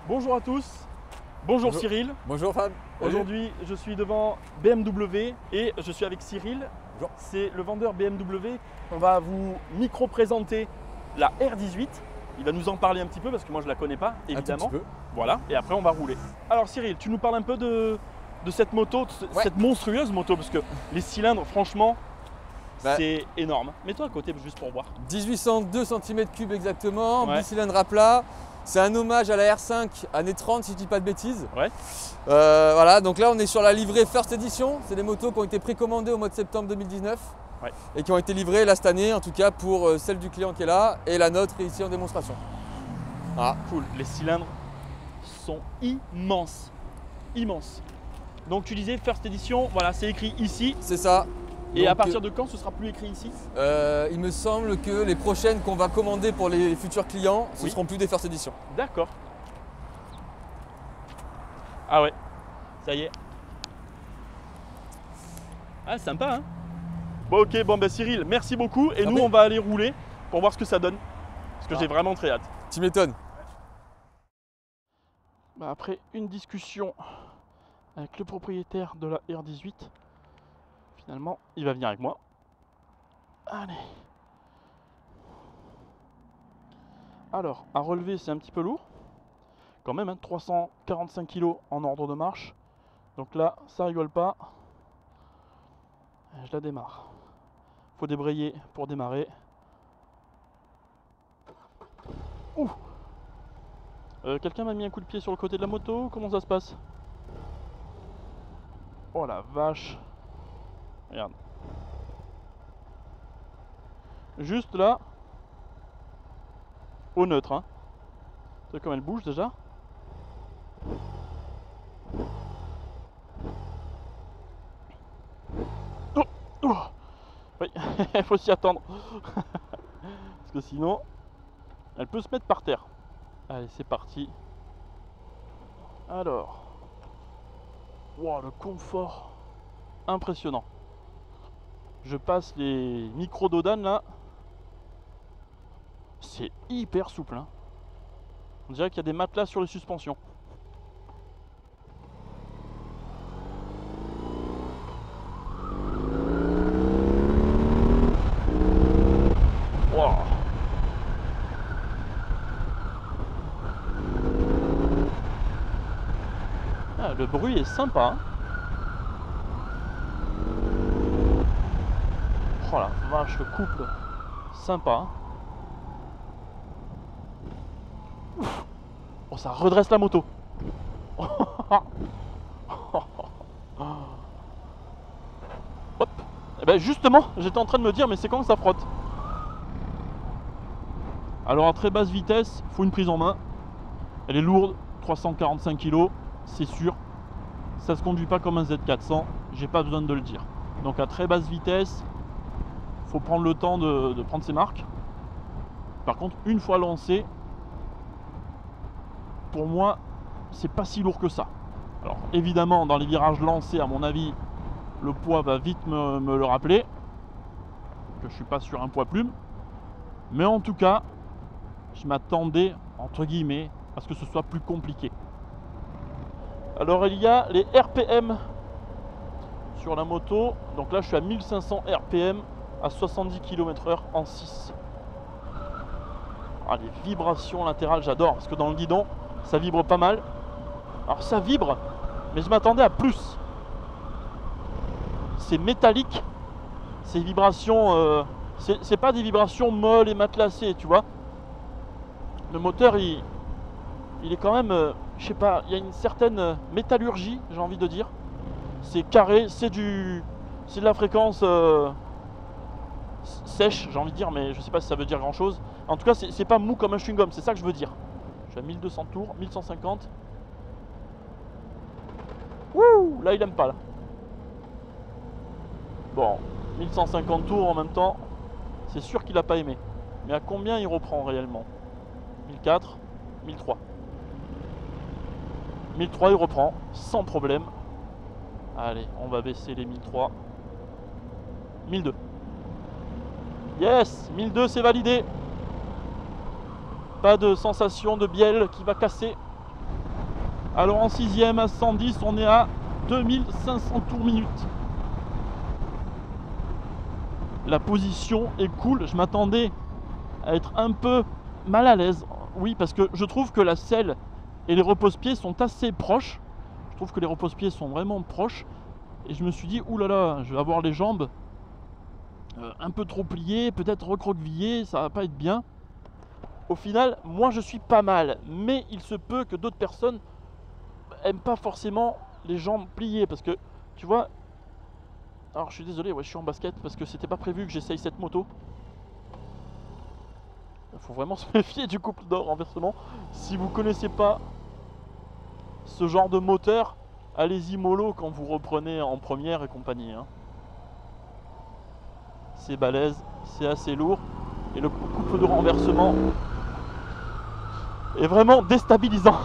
Bonjour à tous, bonjour Bonjour. Cyril. Bonjour Fab. Aujourd'hui je suis devant BMW et je suis avec Cyril. Bonjour. C'est le vendeur BMW. On va vous micro-présenter la R18. Il va nous en parler un petit peu parce que moi je la connais pas évidemment. Un tout petit peu. Voilà, et après on va rouler. Alors Cyril, tu nous parles un peu de cette moto, Ouais. cette monstrueuse moto, parce que les cylindres franchement Bah. c'est énorme. Mets-toi à côté juste pour voir. 1802 cm3 exactement, Ouais. bicylindre à plat. C'est un hommage à la R5 années 30 si je dis pas de bêtises. Ouais. Voilà, donc là on est sur la livrée First Edition. C'est des motos qui ont été précommandées au mois de septembre 2019 Ouais. et qui ont été livrées là cette année, en tout cas pour celle du client qui est là et la nôtre ici en démonstration. Voilà. Cool, les cylindres sont immenses, immenses. Donc tu disais First Edition, voilà, c'est écrit ici. C'est ça. Et à Donc, partir de quand ce sera plus écrit ici? il me semble que les prochaines qu'on va commander pour les futurs clients, ce Oui. seront plus des First Edition. D'accord. Ah ouais, ça y est. Ah sympa hein. Bon ok, bon bah Cyril, merci beaucoup. Et Ah nous oui. on va aller rouler pour voir ce que ça donne. Parce que Ah. j'ai vraiment très hâte. Tu m'étonnes. Bah, après une discussion avec le propriétaire de la R18, finalement il va venir avec moi. Allez. Alors, à relever c'est un petit peu lourd. Quand même, hein, 345 kg en ordre de marche. Donc là, ça rigole pas. Je la démarre. Faut débrayer pour démarrer. Ouh. Quelqu'un m'a mis un coup de pied sur le côté de la moto. Comment ça se passe? Oh la vache. Regarde. Juste là. Au neutre. Hein. Tu vois comme elle bouge déjà. Oh, oh. Oui, il faut s'y attendre. Parce que sinon, elle peut se mettre par terre. Allez, c'est parti. Alors. Wow, le confort. Impressionnant. Je passe les micros d'Odan là. C'est hyper souple. Hein. On dirait qu'il y a des matelas sur les suspensions. Wow. Ah, le bruit est sympa. Hein. Oh la vache, le couple. Sympa. Hein. Ouf. Oh, ça redresse la moto. Hop. Et ben justement, j'étais en train de me dire, mais c'est quand que ça frotte. Alors à très basse vitesse, faut une prise en main. Elle est lourde, 345 kg, c'est sûr. Ça se conduit pas comme un Z400, j'ai pas besoin de le dire. Donc à très basse vitesse, faut prendre le temps de prendre ses marques. Par contre, une fois lancé, pour moi, c'est pas si lourd que ça. Alors évidemment, dans les virages lancés, à mon avis, le poids va vite me le rappeler, que je suis pas sur un poids plume. Mais en tout cas, je m'attendais, entre guillemets, à ce que ce soit plus compliqué. Alors il y a les RPM sur la moto. Donc là, je suis à 1500 RPM à 70 km/h en 6. Ah, les vibrations latérales, j'adore, parce que dans le guidon, ça vibre pas mal. Alors ça vibre, mais je m'attendais à plus. C'est métallique. Ces vibrations, c'est pas des vibrations molles et matelassées, tu vois. Le moteur, il est quand même, je sais pas, il y a une certaine métallurgie, j'ai envie de dire. C'est carré, c'est de la fréquence sèche, j'ai envie de dire, mais je sais pas si ça veut dire grand chose. En tout cas, c'est pas mou comme un chewing-gum, c'est ça que je veux dire. Je suis à 1200 tours, 1150. Wouh, là il aime pas là. Bon, 1150 tours en même temps, c'est sûr qu'il a pas aimé. Mais à combien il reprend réellement? 1004, 1003. 1003 il reprend sans problème. Allez, on va baisser les 1003. 1002. Yes, 1002 c'est validé. Pas de sensation de bielle qui va casser. Alors en 6ème à 110, on est à 2500 tours minute. La position est cool. Je m'attendais à être un peu mal à l'aise. Oui, parce que je trouve que la selle et les repose-pieds sont assez proches. Je trouve que les repose-pieds sont vraiment proches. Et je me suis dit, oulala, je vais avoir les jambes un peu trop pliées, peut-être recroquevillées, ça va pas être bien. Au final, moi je suis pas mal. Mais il se peut que d'autres personnes aiment pas forcément les jambes pliées. Parce que, tu vois, alors je suis désolé, ouais, je suis en basket parce que c'était pas prévu que j'essaye cette moto. Il faut vraiment se méfier du couple de renversement. Si vous connaissez pas ce genre de moteur, allez-y mollo quand vous reprenez en première et compagnie. Hein. C'est balèze, c'est assez lourd. Et le couple de renversement est vraiment déstabilisant.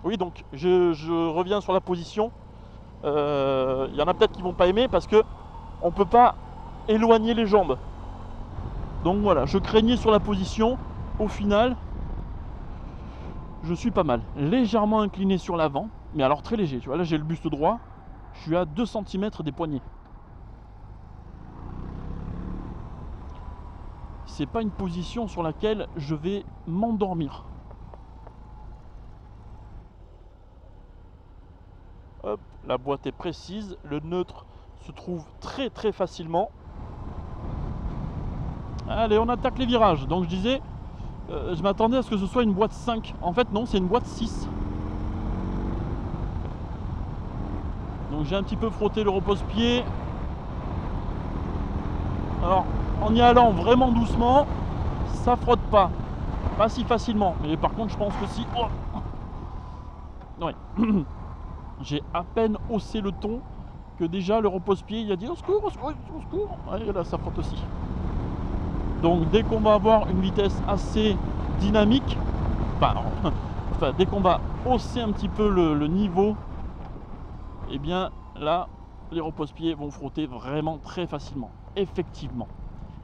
Oui, donc je reviens sur la position. Y en a peut-être qui vont pas aimer parce que on peut pas éloigner les jambes. Donc voilà, je craignais sur la position. Au final, je suis pas mal. Légèrement incliné sur l'avant, mais alors très léger. Tu vois, là j'ai le buste droit. Je suis à 2 cm des poignets. C'est pas une position sur laquelle je vais m'endormir. Hop, la boîte est précise. Le neutre se trouve très très facilement. Allez, on attaque les virages. Donc je disais, je m'attendais à ce que ce soit une boîte 5. En fait non, c'est une boîte 6. Donc j'ai un petit peu frotté le repose-pied. Alors, en y allant vraiment doucement, ça frotte pas. Pas si facilement. Mais par contre, je pense que si... Oh, ouais. J'ai à peine haussé le ton que déjà le repose-pied, il a dit au secours, au secours, au secours. Et là, ça frotte aussi. Donc dès qu'on va avoir une vitesse assez dynamique, enfin dès qu'on va hausser un petit peu le niveau, et bien là, les repose-pieds vont frotter vraiment très facilement. Effectivement.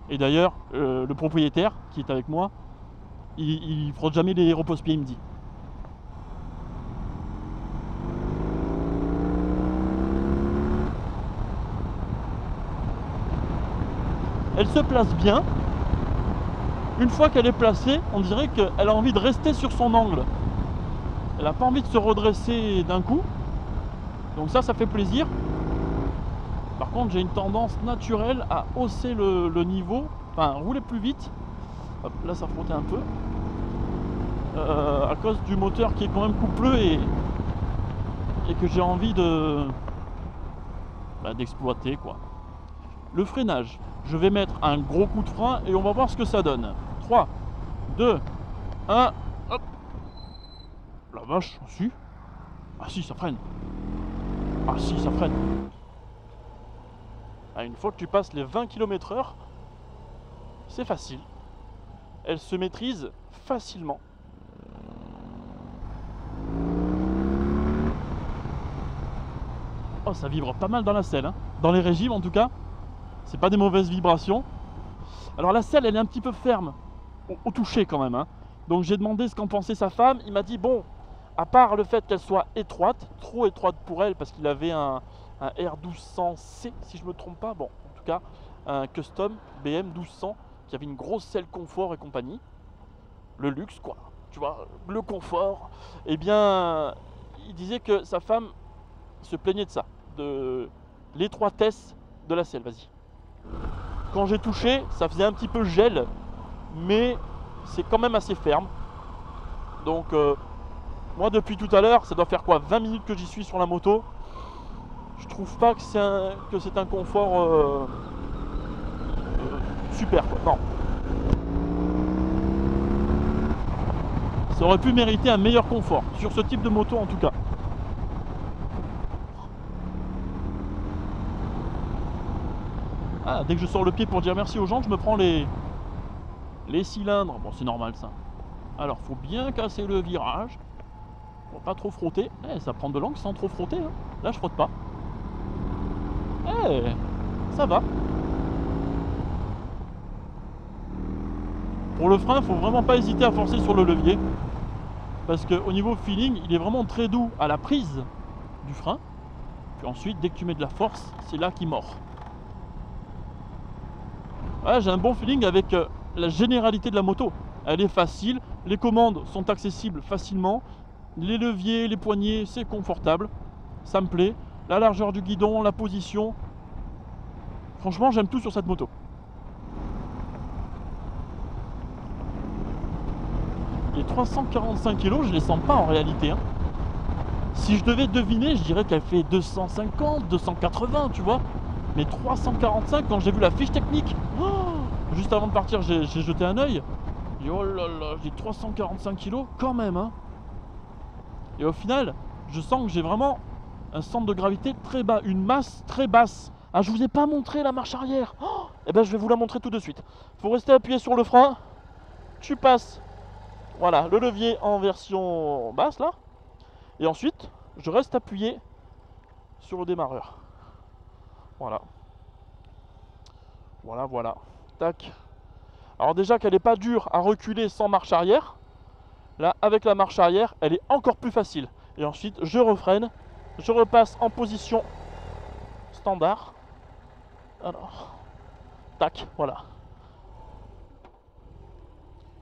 Et d'ailleurs, le propriétaire qui est avec moi, il frotte jamais les repose-pieds, il me dit. Elle se place bien. Une fois qu'elle est placée, on dirait qu'elle a envie de rester sur son angle. Elle n'a pas envie de se redresser d'un coup. Donc ça fait plaisir. Par contre, j'ai une tendance naturelle à hausser le niveau, enfin rouler plus vite. Hop, là, ça frottait un peu. À cause du moteur qui est quand même coupleux et que j'ai envie d'exploiter quoi. Le freinage, je vais mettre un gros coup de frein et on va voir ce que ça donne. 3, 2, 1, hop. La vache, si. Ah si, ça freine. Ah si, ça freine. Ah, une fois que tu passes les 20 km/h, c'est facile. Elle se maîtrise facilement. Oh, ça vibre pas mal dans la selle. Hein. Dans les régimes, en tout cas, c'est pas des mauvaises vibrations. Alors la selle, elle est un petit peu ferme au toucher quand même. Hein. Donc j'ai demandé ce qu'en pensait sa femme. Il m'a dit, bon, à part le fait qu'elle soit étroite, trop étroite pour elle, parce qu'il avait un R1200C, si je me trompe pas. Bon, en tout cas, un custom BM 1200 qui avait une grosse selle confort et compagnie. Le luxe, quoi. Tu vois, le confort. Eh bien, il disait que sa femme se plaignait de ça, de l'étroitesse de la selle. Vas-y. Quand j'ai touché, ça faisait un petit peu gel, mais c'est quand même assez ferme. Donc, moi, depuis tout à l'heure, ça doit faire quoi, 20 minutes que j'y suis sur la moto. Je trouve pas que c'est un confort super, quoi. Non. Ça aurait pu mériter un meilleur confort, sur ce type de moto en tout cas. Ah, dès que je sors le pied pour dire merci aux gens, je me prends les cylindres. Bon, c'est normal ça. Alors, faut bien casser le virage. Pour pas trop frotter. Eh, ça prend de l'angle sans trop frotter. Hein. Là, je frotte pas. Eh, ça va. Pour le frein, faut vraiment pas hésiter à forcer sur le levier. parce qu'au niveau feeling, il est vraiment très doux à la prise du frein. Puis ensuite, dès que tu mets de la force, c'est là qu'il mord. Ouais, j'ai un bon feeling avec la généralité de la moto. Elle est facile, les commandes sont accessibles facilement, les leviers, les poignées, c'est confortable, ça me plaît. La largeur du guidon, la position, franchement j'aime tout sur cette moto. Les 345 kg, je les sens pas en réalité, hein. Si je devais deviner, je dirais qu'elle fait 250, 280, tu vois. Mais 345, quand j'ai vu la fiche technique, juste avant de partir, j'ai jeté un œil. Et oh là là, j'ai 345 kg quand même, hein. Et au final, je sens que j'ai vraiment un centre de gravité très bas, une masse très basse. Ah, je vous ai pas montré la marche arrière. Eh ben, je vais vous la montrer tout de suite. Faut rester appuyé sur le frein. Tu passes, voilà, le levier en version basse là. Et ensuite, je reste appuyé sur le démarreur. Voilà. Voilà, voilà. Tac. Alors déjà qu'elle n'est pas dure à reculer sans marche arrière. Là, avec la marche arrière, elle est encore plus facile. Et ensuite, je refreine. Je repasse en position standard. Alors, tac, voilà.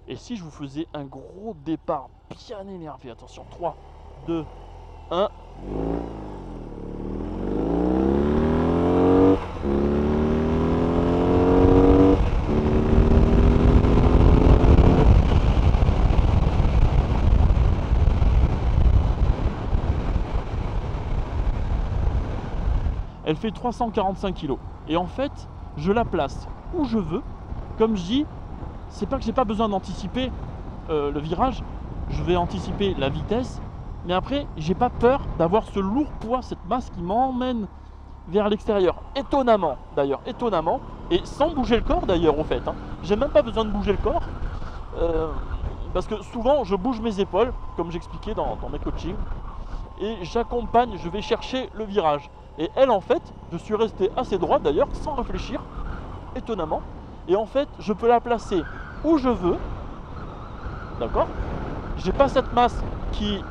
Et si je vous faisais un gros départ bien énervé, attention, 3, 2, 1. Elle fait 345 kg. Et en fait, je la place où je veux. Comme je dis, c'est pas que j'ai pas besoin d'anticiper le virage. Je vais anticiper la vitesse. Mais après, j'ai pas peur d'avoir ce lourd poids, cette masse qui m'emmène vers l'extérieur. Étonnamment, d'ailleurs, étonnamment. Et sans bouger le corps, d'ailleurs, au fait. Hein. J'ai même pas besoin de bouger le corps. Parce que souvent, je bouge mes épaules, comme j'expliquais dans mes coachings. Et j'accompagne, je vais chercher le virage. Et elle, en fait, je suis resté assez droit d'ailleurs, sans réfléchir, étonnamment. Et en fait, je peux la placer où je veux. D'accord ? J'ai pas cette masse qui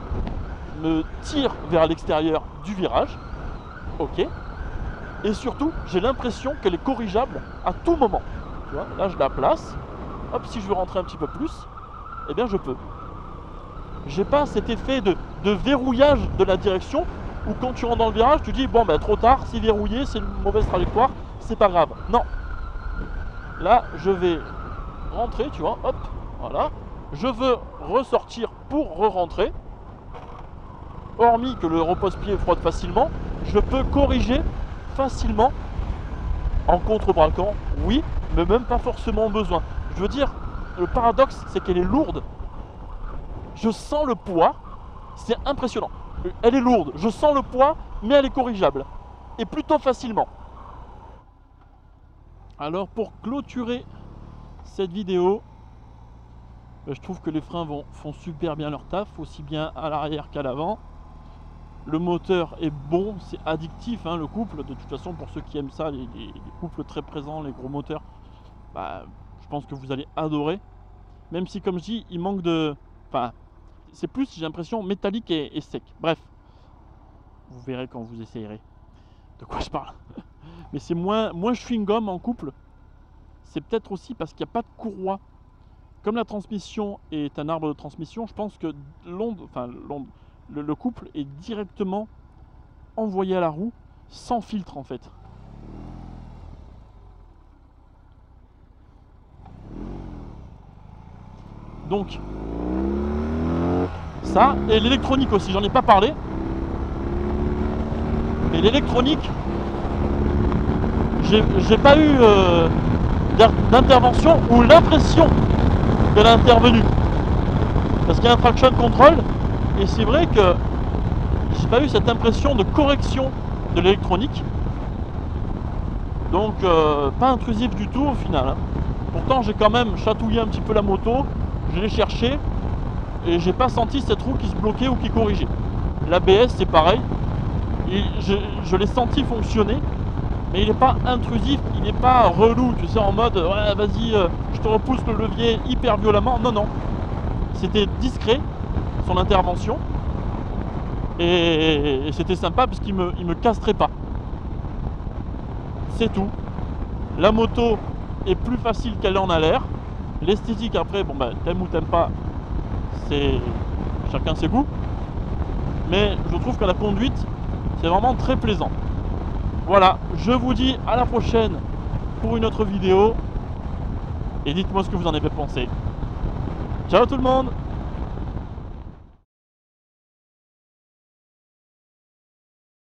me tire vers l'extérieur du virage. Ok. Et surtout, j'ai l'impression qu'elle est corrigeable à tout moment. Tu vois, là, je la place. Hop, si je veux rentrer un petit peu plus, eh bien, je peux. J'ai pas cet effet de verrouillage de la direction où quand tu rentres dans le virage, tu dis bon ben trop tard, c'est verrouillé, c'est une mauvaise trajectoire, c'est pas grave. Non. Là, je vais rentrer, tu vois, hop, voilà. Je veux ressortir pour re-rentrer. Hormis que le repose-pied frotte facilement, je peux corriger facilement en contre-braquant, oui, mais même pas forcément besoin. Je veux dire, le paradoxe, c'est qu'elle est lourde. Je sens le poids, c'est impressionnant. Elle est lourde, je sens le poids, mais elle est corrigeable. Et plutôt facilement. Alors pour clôturer cette vidéo, je trouve que les freins font super bien leur taf, aussi bien à l'arrière qu'à l'avant. Le moteur est bon, c'est addictif, hein, le couple. De toute façon, pour ceux qui aiment ça, les couples très présents, les gros moteurs, bah, je pense que vous allez adorer. Même si, comme je dis, il manque de... Enfin, c'est plus, j'ai l'impression, métallique et sec. Bref, vous verrez quand vous essayerez de quoi je parle. Mais c'est moins chewing-gum en couple. C'est peut-être aussi parce qu'il n'y a pas de courroie. Comme la transmission est un arbre de transmission, je pense que le couple est directement envoyé à la roue sans filtre en fait. Donc ça, et l'électronique aussi, j'en ai pas parlé. Mais l'électronique, j'ai pas eu d'intervention ou l'impression qu'elle a intervenu. Parce qu'il y a un traction control, et c'est vrai que j'ai pas eu cette impression de correction de l'électronique. Donc pas intrusif du tout au final. Hein. Pourtant j'ai quand même chatouillé un petit peu la moto, je l'ai cherché et j'ai pas senti cette roue qui se bloquait ou qui corrigeait. L'ABS c'est pareil, et je l'ai senti fonctionner, mais il n'est pas intrusif, il n'est pas relou, tu sais, en mode ouais vas-y je te repousse le levier hyper violemment. Non, non, c'était discret, son intervention. Et c'était sympa parce qu'il me castrait pas. C'est tout. La moto est plus facile qu'elle en a l'air. L'esthétique après, bon ben t'aimes ou t'aimes pas, c'est chacun ses goûts. Mais je trouve que la conduite, c'est vraiment très plaisant. Voilà, je vous dis à la prochaine pour une autre vidéo. Et dites-moi ce que vous en avez pensé. Ciao tout le monde!